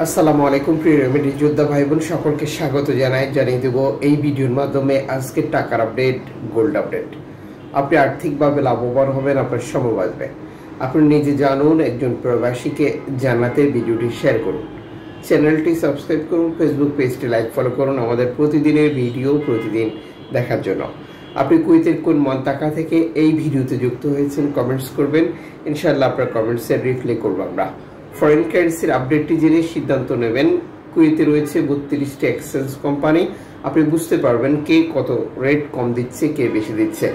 আসসালামু আলাইকুম প্রিয় রেমিডি যোদ্ধা ভাই বোন সকলকে স্বাগত জানিয়ে দেব এই ভিডিওর মাধ্যমে আজকের টাকার আপডেট, গোল্ড আপডেট। আপনি আর্থিকভাবে লাভবান হবেন, আপনার সময় বাঁচবে। আপনি নিজে জানুন, একজন প্রবাসীকে জানাতে ভিডিওটি শেয়ার করুন, চ্যানেলটি সাবস্ক্রাইব করুন, ফেসবুক পেজটি লাইক ফলো করুন আমাদের প্রতিদিনের ভিডিও প্রতিদিন দেখার জন্য। আপনি কুয়েতের কোন মন্তাকা থেকে এই ভিডিওতে যুক্ত হয়েছেন কমেন্টস করবেন, ইনশাআল্লাহ আপনার কমেন্টসের রিপ্লাই করবো আমরা। ফরেন কারেন্সির আপডেটটি জেনে সিদ্ধান্ত নেবেন। কুয়েতে রয়েছে 32টি এক্সচেঞ্জ কোম্পানি। আপনি বুঝতে পারবেন কে কত রেট কম দিচ্ছে, কে বেশি দিচ্ছে।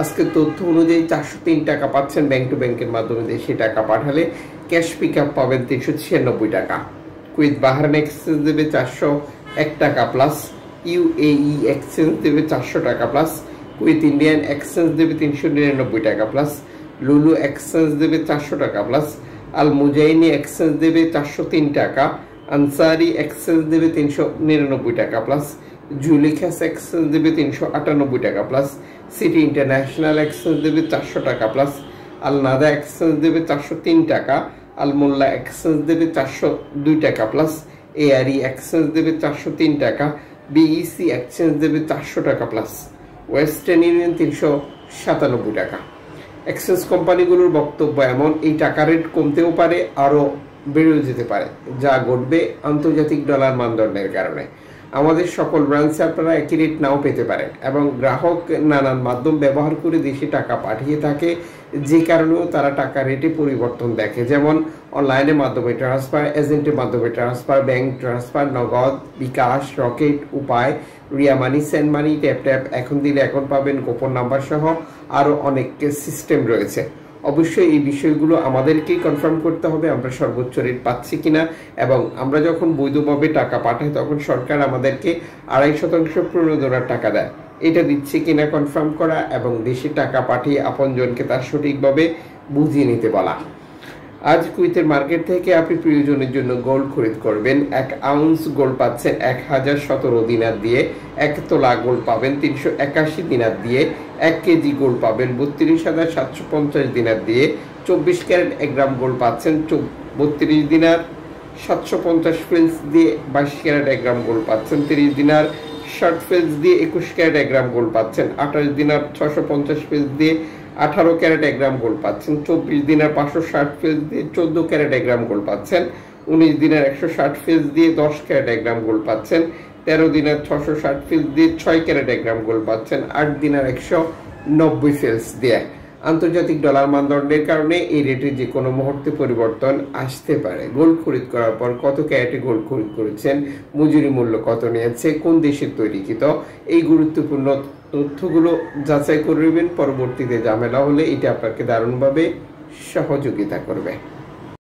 আজকের তথ্য অনুযায়ী 403 টাকা পাচ্ছেন ব্যাংক টু ব্যাংকের মাধ্যমে, দেশে টাকা পাঠালে ক্যাশ পিক আপ পাবেন 396 টাকা। কুয়েত বাহরাইন এক্সচেঞ্জ দেবে 401 টাকা প্লাস, ইউএই এক্সচেঞ্জ দেবে 400 টাকা প্লাস, কুয়েত ইন্ডিয়ান এক্সচেঞ্জ দেবে 399 টাকা প্লাস, লুলু এক্সচেঞ্জ দেবে 400 টাকা প্লাস, আল মুজাইনি এক্সচেঞ্জ দেবে 403 টাকা, আনসারি এক্সচেঞ্জ দেবে 399 টাকা প্লাস, জুলিখাস এক্সচেঞ্জ দেবে 398 টাকা প্লাস, সিটি ইন্টারন্যাশনাল এক্সচেঞ্জ দেবে 400 টাকা প্লাস, আল নাদা এক্সচেঞ্জ দেবে 403 টাকা, আল মোল্লা এক্সচেঞ্জ দেবে 402 টাকা প্লাস, এআরই এক্সচেঞ্জ দেবে 403 টাকা, বিইসি এক্সচেঞ্জ দেবে 400 টাকা প্লাস, ওয়েস্টার্ন ইউনিয়ন 397 টাকা। এক্সচেঞ্জ কোম্পানিগুলোর বক্তব্য এমন, এই টাকা রেট কমতেও পারে, আরও বেড়েও যেতে পারে, যা ঘটবে আন্তর্জাতিক ডলার মানদণ্ডের কারণে। আমাদের সকল ব্রাঞ্চে আপনারা একই রেট নাও পেতে পারেন এবং গ্রাহক নানান মাধ্যম ব্যবহার করে দেশে টাকা পাঠিয়ে থাকে, যে কারণেও তারা টাকা রেটে পরিবর্তন দেখে, যেমন অনলাইনের মাধ্যমে ট্রান্সফার, এজেন্টের মাধ্যমে ট্রান্সফার, ব্যাংক ট্রান্সফার, নগদ, বিকাশ, রকেট, উপায়, রিয়া মানি, সেন্ড মানি, ট্যাপ ট্যাপ, এখন দিলে এখন পাবেন, গোপন নাম্বার সহ আরও অনেক সিস্টেম রয়েছে। অবশ্যই এই বিষয়গুলো আমাদেরকেই কনফার্ম করতে হবে আমরা সর্বোচ্চ রেট পাচ্ছি কিনা, এবং আমরা যখন বৈধভাবে টাকা পাঠাই তখন সরকার আমাদেরকে 2.5% প্রণোদনার টাকা দেয়। এটা দিচ্ছে কিনা কনফার্ম করা এবং দেশে টাকা পাঠিয়ে আপনজনকে তার সঠিকভাবে বুঝিয়ে নিতে বলা। আজ কুয়েতের মার্কেট থেকে আপনি প্রয়োজনের জন্য গোল্ড খরিদ করবেন। 1 আউন্স গোল্ড পাচ্ছেন 1017 দিনার দিয়ে, 1 তোলা গোল্ড পাবেন 381 দিনার দিয়ে, 1 কেজি গোল্ড পাবেন 32,750 দিনার দিয়ে, 24 ক্যারেট 1 গ্রাম গোল্ড পাচ্ছেন 32 দিনার 750 ফিলস দিয়ে, 22 ক্যারেট 1 গ্রাম গোল্ড পাচ্ছেন 30 দিনার, শর্ট ফিলস দিয়ে 21 ক্যারেট 1 গ্রাম গোল্ড পাচ্ছেন 28 দিনার 650 ফিলস দিয়ে, 18 ক্যারেট 1 গ্রাম গোল্ড পাচ্ছেন 24 দিনার 560 ফিলস দিয়ে, 14 ক্যারেট 1 গ্রাম গোল্ড পাচ্ছেন 19 দিনার 160 ফিলস দিয়ে, 10 ক্যারেট 1 গ্রাম গোল্ড পাচ্ছেন 13 দিনার 660 ফিলস দিয়ে, 6 ক্যারেট 1 গ্রাম গোল্ড পাচ্ছেন 8 দিনার 190 ফিলস দিয়ে। আন্তর্জাতিক ডলার মানদণ্ডের কারণে এই রেটে যে কোনো মুহূর্তে পরিবর্তন আসতে পারে। গোল্ড খরিদ করার পর কত ক্যারেটে গোল্ড খরিদ করেছেন, মজুরি মূল্য কত নিয়েছে, কোন দেশের তৈরিকৃত, এই গুরুত্বপূর্ণ তথ্যগুলো যাচাই করবেন। পরবর্তীতে ঝামেলা হলে এটা আপনাকে দারুণভাবে সহযোগিতা করবে।